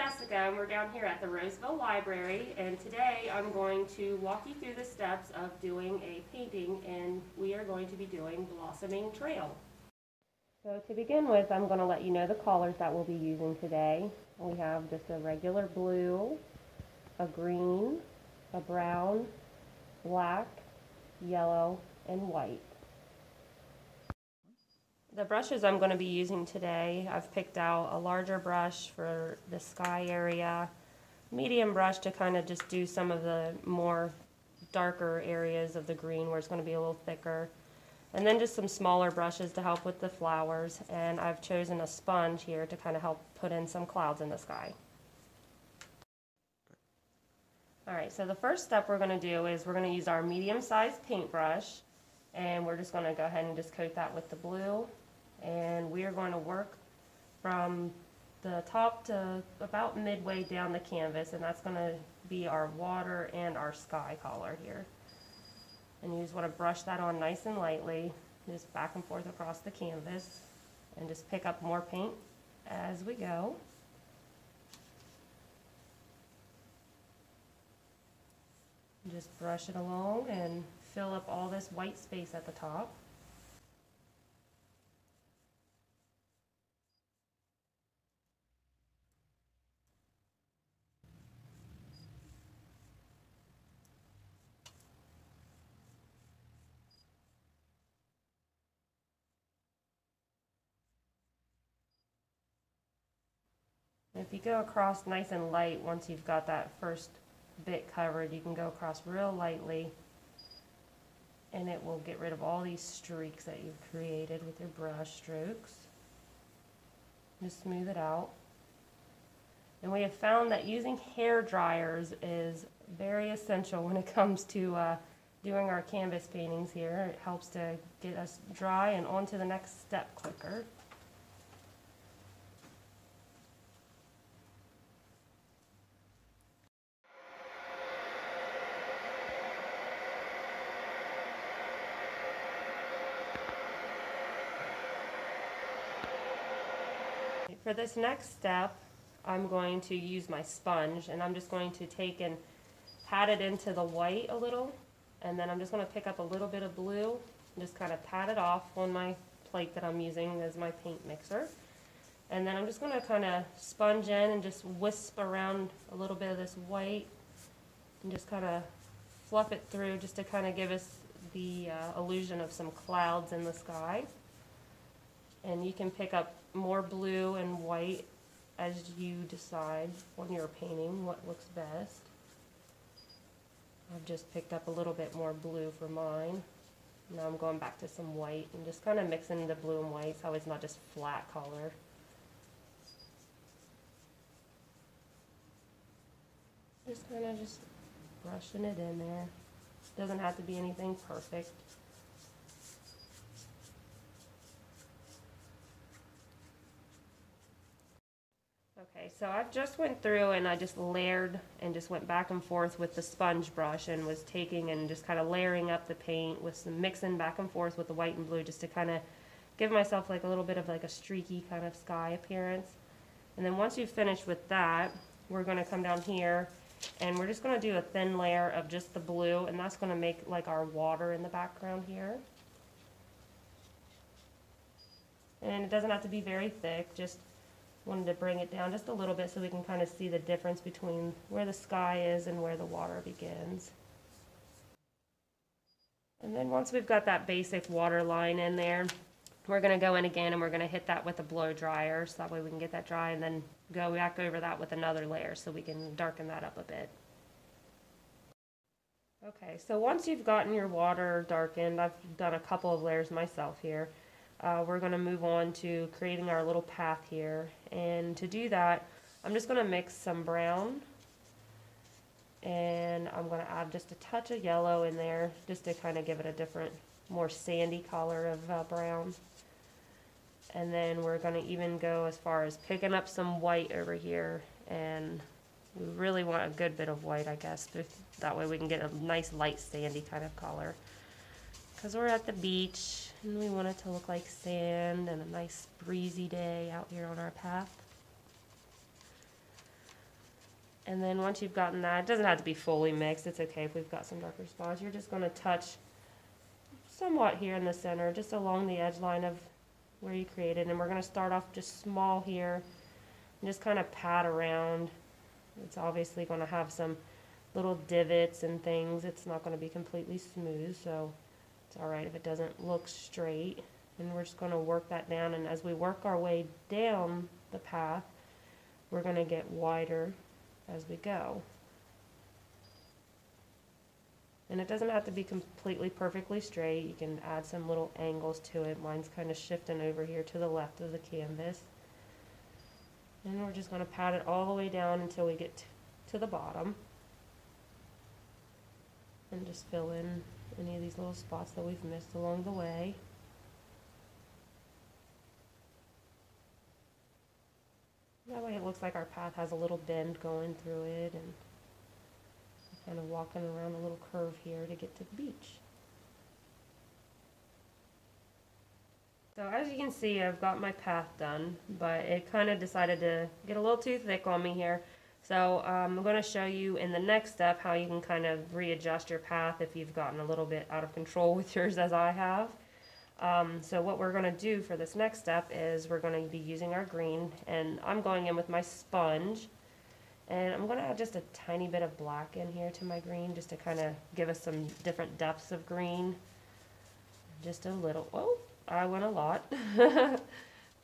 Jessica, and we're down here at the Roseville Library, and today I'm going to walk you through the steps of doing a painting, and we are going to be doing Blossoming Trail. So to begin with, I'm going to let you know the colors that we'll be using today. We have just a regular blue, a green, a brown, black, yellow, and white. The brushes I'm going to be using today, I've picked out a larger brush for the sky area, medium brush to kind of just do some of the more darker areas of the green where it's going to be a little thicker, and then just some smaller brushes to help with the flowers, and I've chosen a sponge here to kind of help put in some clouds in the sky. Alright, so the first step we're going to do is we're going to use our medium-sized paintbrush, and we're just going to go ahead and just coat that with the blue. And we are going to work from the top to about midway down the canvas, and that's going to be our water and our sky color here. And you just want to brush that on nice and lightly, just back and forth across the canvas, and just pick up more paint as we go. Just brush it along and fill up all this white space at the top. If you go across nice and light, once you've got that first bit covered, you can go across real lightly, and it will get rid of all these streaks that you've created with your brush strokes. Just smooth it out. And we have found that using hair dryers is very essential when it comes to doing our canvas paintings here. It helps to get us dry and on to the next step quicker. For this next step, I'm going to use my sponge, and I'm just going to take and pat it into the white a little, and then I'm just going to pick up a little bit of blue and just kind of pat it off on my plate that I'm using as my paint mixer. And then I'm just going to kind of sponge in and just wisp around a little bit of this white and just kind of fluff it through just to kind of give us the illusion of some clouds in the sky. And you can pick up more blue and white as you decide when you're painting what looks best. I've just picked up a little bit more blue for mine. Now I'm going back to some white and just kind of mixing the blue and white so it's not just flat color. Just kind of just brushing it in there. Doesn't have to be anything perfect. Okay, so I've just went through and I just layered and just went back and forth with the sponge brush and was taking and just kind of layering up the paint with some mixing back and forth with the white and blue just to kind of give myself like a little bit of like a streaky kind of sky appearance. And then once you've finished with that, we're going to come down here and we're just going to do a thin layer of just the blue, and that's going to make like our water in the background here. And it doesn't have to be very thick, just wanted to bring it down just a little bit so we can kind of see the difference between where the sky is and where the water begins. And then once we've got that basic water line in there, we're going to go in again and we're going to hit that with a blow dryer so that way we can get that dry, and then go back over that with another layer so we can darken that up a bit. Okay, so once you've gotten your water darkened, I've done a couple of layers myself here. We're going to move on to creating our little path here, and to do that I'm just going to mix some brown, and I'm going to add just a touch of yellow in there just to kind of give it a different, more sandy color of brown. And then we're going to even go as far as picking up some white over here, and we really want a good bit of white, I guess, that way we can get a nice light sandy kind of color. Because we're at the beach and we want it to look like sand and a nice breezy day out here on our path. And then once you've gotten that, it doesn't have to be fully mixed. It's okay if we've got some darker spots. You're just going to touch somewhat here in the center, just along the edge line of where you created. And we're going to start off just small here and just kind of pat around. It's obviously going to have some little divots and things. It's not going to be completely smooth, so it's all right if it doesn't look straight. And we're just going to work that down, and as we work our way down the path, we're going to get wider as we go. And it doesn't have to be completely perfectly straight. You can add some little angles to it. Mine's kind of shifting over here to the left of the canvas. And we're just going to pat it all the way down until we get to the bottom. And just fill in any of these little spots that we've missed along the way. That way it looks like our path has a little bend going through it, and kind of walking around a little curve here to get to the beach. So as you can see, I've got my path done, but it kind of decided to get a little too thick on me here. So I'm going to show you in the next step how you can kind of readjust your path if you've gotten a little bit out of control with yours, as I have. So what we're going to do for this next step is we're going to be using our green, and I'm going in with my sponge, and I'm going to add just a tiny bit of black in here to my green just to kind of give us some different depths of green. Just a little. Oh, I went a lot.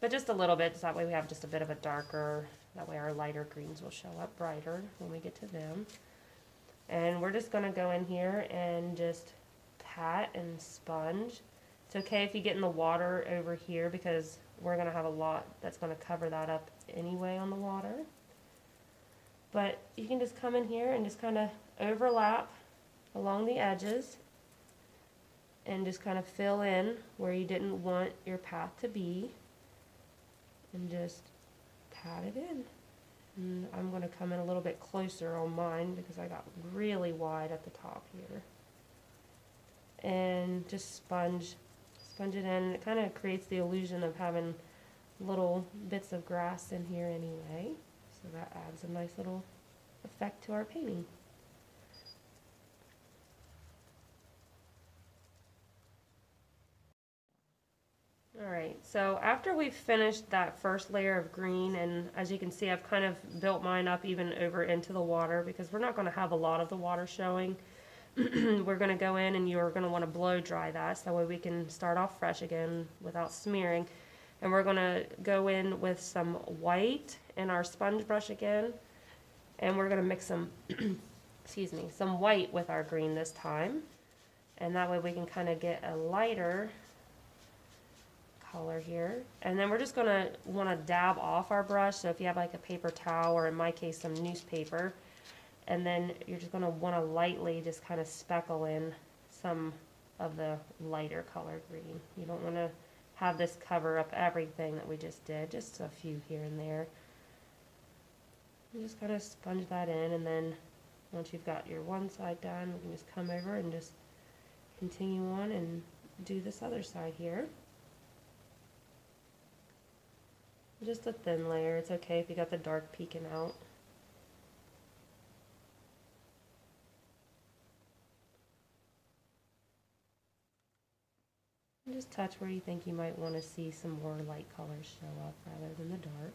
But just a little bit, so that way we have just a bit of a darker, that way our lighter greens will show up brighter when we get to them. And we're just going to go in here and just pat and sponge. It's okay if you get in the water over here, because we're going to have a lot that's going to cover that up anyway on the water. But you can just come in here and just kind of overlap along the edges and just kind of fill in where you didn't want your path to be, and just pat it in. And I'm going to come in a little bit closer on mine because I got really wide at the top here. And just sponge it in. It kind of creates the illusion of having little bits of grass in here anyway. So that adds a nice little effect to our painting. Alright, so after we've finished that first layer of green, and as you can see I've kind of built mine up even over into the water because we're not going to have a lot of the water showing. We're going to go in and you're going to want to blow dry that so that way we can start off fresh again without smearing. And we're going to go in with some white in our sponge brush again, and we're going to mix some excuse me, some white with our green this time, and that way we can kind of get a lighter color here. And then we're just going to want to dab off our brush, so if you have like a paper towel, or in my case some newspaper, and then you're just going to want to lightly just kind of speckle in some of the lighter color green. You don't want to have this cover up everything that we just did, just a few here and there. You just kind of sponge that in, and then once you've got your one side done, we can just come over and just continue on and do this other side here. Just a thin layer. It's okay if you got the dark peeking out. And just touch where you think you might want to see some more light colors show up rather than the dark.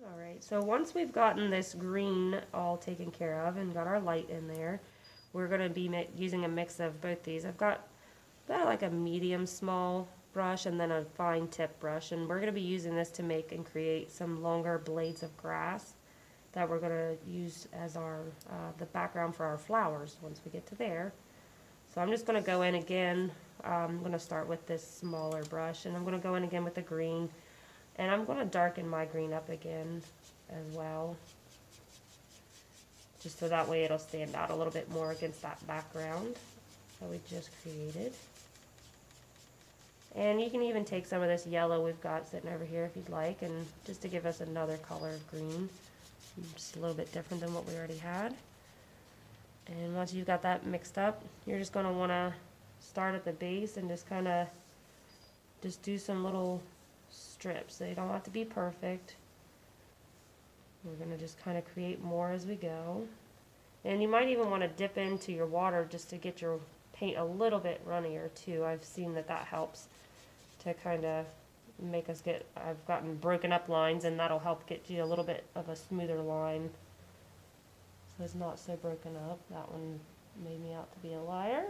Alright, so once we've gotten this green all taken care of and got our light in there, we're going to be using a mix of both these. I've got about like a medium small brush and then a fine tip brush, and we're going to be using this to make and create some longer blades of grass that we're going to use as our the background for our flowers once we get to there. So I'm just going to go in again. I'm going to start with this smaller brush, and I'm going to go in again with the green, and I'm going to darken my green up again as well, just so that way it'll stand out a little bit more against that background that we just created. And you can even take some of this yellow we've got sitting over here if you'd like, and just to give us another color of green, just a little bit different than what we already had. And once you've got that mixed up, you're just going to want to start at the base and just kind of just do some little strips. They don't have to be perfect. We're going to just kind of create more as we go. And you might even want to dip into your water just to get your paint a little bit runnier too. I've seen that that helps to kind of make us get, I've gotten broken up lines, and that'll help get you a little bit of a smoother line. So it's not so broken up. That one made me out to be a liar.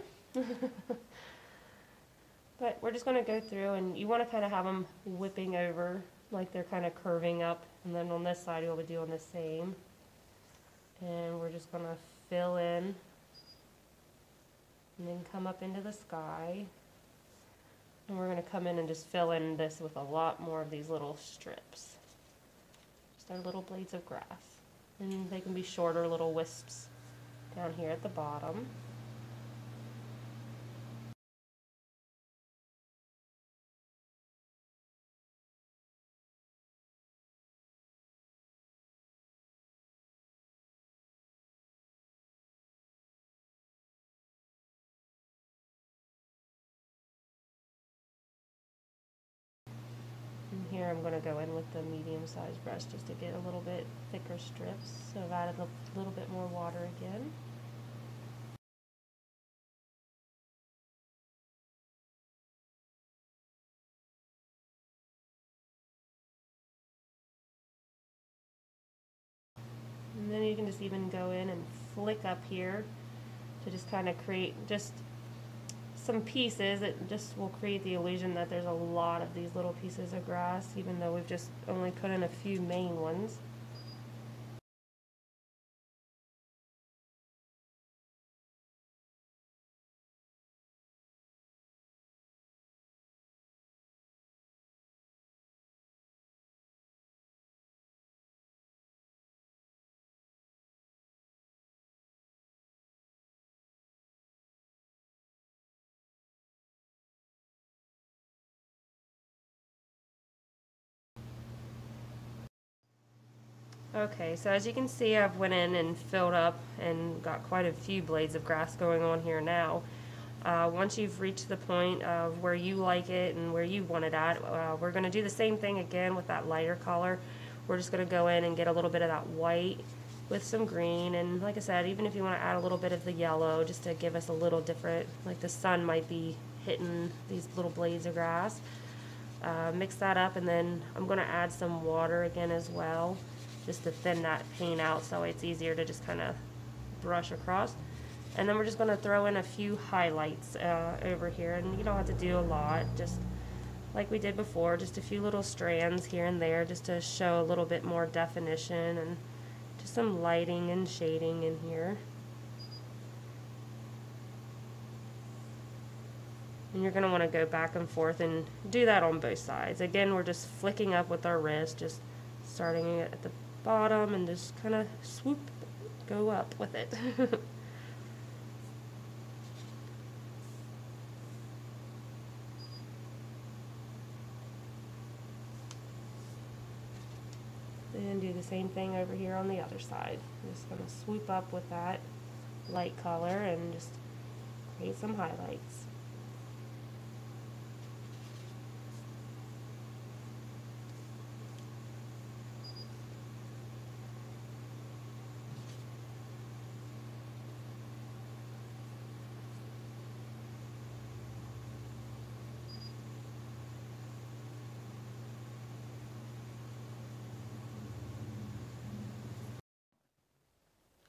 But we're just going to go through, and you want to kind of have them whipping over like they're kind of curving up, and then on this side we'll be doing the same. And we're just going to fill in and then come up into the sky. And we're going to come in and just fill in this with a lot more of these little strips. Just our little blades of grass. And they can be shorter little wisps down here at the bottom. And here I'm going to go in with the medium-sized brush just to get a little bit thicker strips. So I've added a little bit more water again. And then you can just even go in and flick up here to just kind of create just some pieces. It just will create the illusion that there's a lot of these little pieces of grass, even though we've just only put in a few main ones. Okay, so as you can see, I've went in and filled up and got quite a few blades of grass going on here now. Once you've reached the point of where you like it and where you want it at, we're going to do the same thing again with that lighter color. We're just going to go in and get a little bit of that white with some green, and like I said, even if you want to add a little bit of the yellow just to give us a little different, like the sun might be hitting these little blades of grass. Mix that up, and then I'm going to add some water again as well, just to thin that paint out so it's easier to just kind of brush across. And then we're just going to throw in a few highlights over here, and you don't have to do a lot, just like we did before, just a few little strands here and there just to show a little bit more definition and just some lighting and shading in here. And you're going to want to go back and forth and do that on both sides. Again, we're just flicking up with our wrist, just starting at the bottom and just kind of swoop, go up with it. And do the same thing over here on the other side. I'm just going to swoop up with that light color and just create some highlights.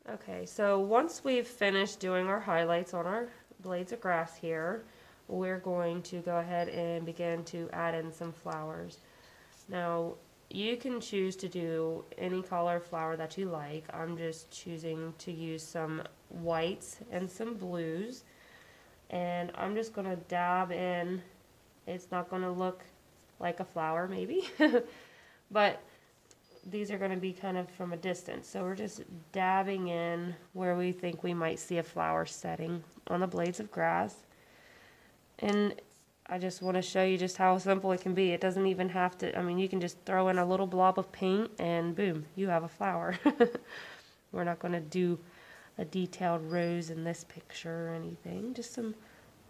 Okay, so once we've finished doing our highlights on our blades of grass here, we're going to go ahead and begin to add in some flowers. Now, you can choose to do any color flower that you like. I'm just choosing to use some whites and some blues. And I'm just going to dab in. It's not going to look like a flower, maybe, but these are going to be kind of from a distance. So we're just dabbing in where we think we might see a flower setting on the blades of grass. And I just want to show you just how simple it can be. It doesn't even have to, I mean, you can just throw in a little blob of paint and boom, you have a flower. We're not going to do a detailed rose in this picture or anything. Just some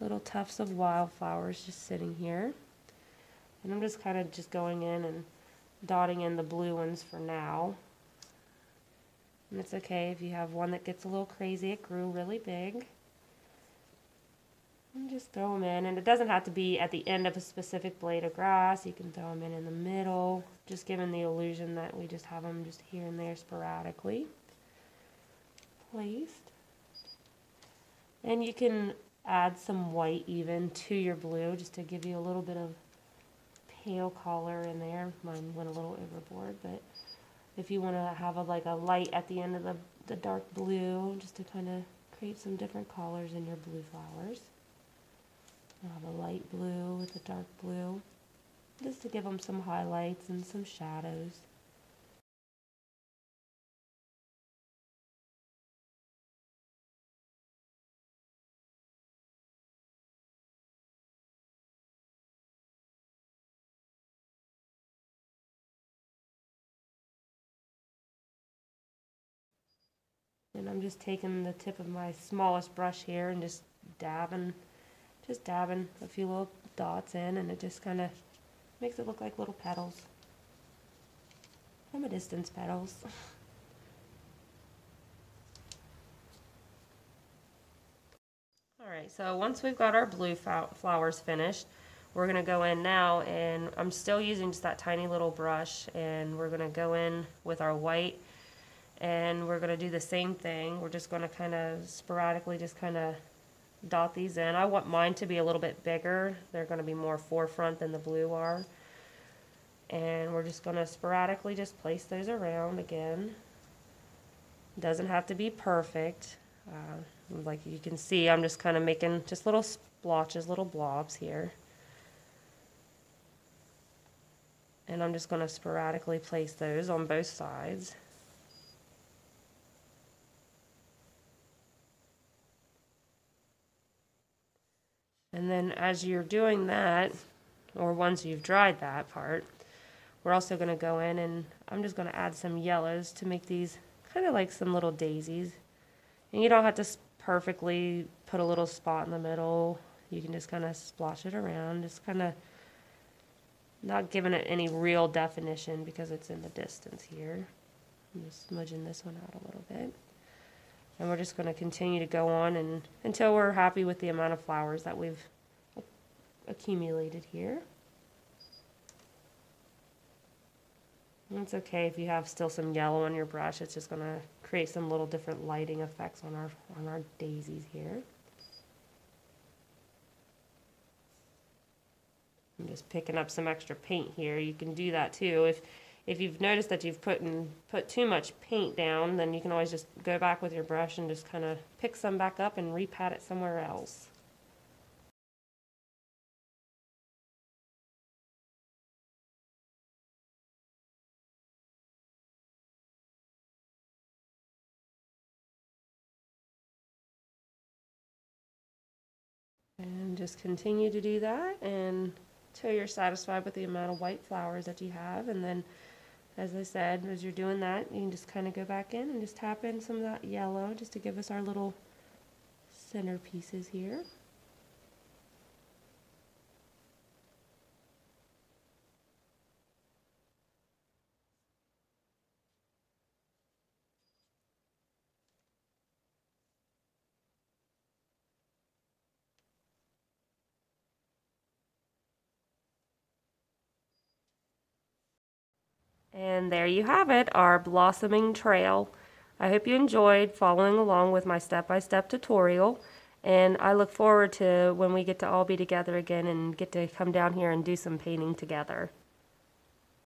little tufts of wildflowers just sitting here. And I'm just kind of just going in and dotting in the blue ones for now. And it's okay if you have one that gets a little crazy, it grew really big. And just throw them in, and it doesn't have to be at the end of a specific blade of grass. You can throw them in the middle, just giving the illusion that we just have them just here and there sporadically placed. And you can add some white even to your blue just to give you a little bit of pale color in there. Mine went a little overboard, but if you want to have like a light at the end of the dark blue, just to kind of create some different colors in your blue flowers. I'll have a light blue with a dark blue, just to give them some highlights and some shadows. And I'm just taking the tip of my smallest brush here and just dabbing a few little dots in, and it just kind of makes it look like little petals. From a distance, petals. Alright, so once we've got our blue flowers finished, we're going to go in now, and I'm still using just that tiny little brush, and we're going to go in with our white, and we're going to do the same thing. We're just going to kind of sporadically just kind of dot these in. I want mine to be a little bit bigger. They're going to be more forefront than the blue are. And we're just going to sporadically just place those around again. Doesn't have to be perfect. Like you can see, I'm just kind of making just little splotches, little blobs here. And I'm just going to sporadically place those on both sides. And then as you're doing that, or once you've dried that part, we're also going to go in and I'm just going to add some yellows to make these kind of like some little daisies. And you don't have to perfectly put a little spot in the middle. You can just kind of splotch it around, just kind of not giving it any real definition because it's in the distance here. I'm just smudging this one out a little bit. And we're just going to continue to go on and until we're happy with the amount of flowers that we've accumulated here. And it's okay if you have still some yellow on your brush. It's just going to create some little different lighting effects on our daisies here. I'm just picking up some extra paint here. You can do that too. If you've noticed that you've put too much paint down, then you can always just go back with your brush and just kind of pick some back up and repat it somewhere else. And just continue to do that until you're satisfied with the amount of white flowers that you have. And then, as I said, as you're doing that, you can just kind of go back in and just tap in some of that yellow just to give us our little center pieces here. And there you have it, our blossoming trail. I hope you enjoyed following along with my step-by-step tutorial, and I look forward to when we get to all be together again and get to come down here and do some painting together.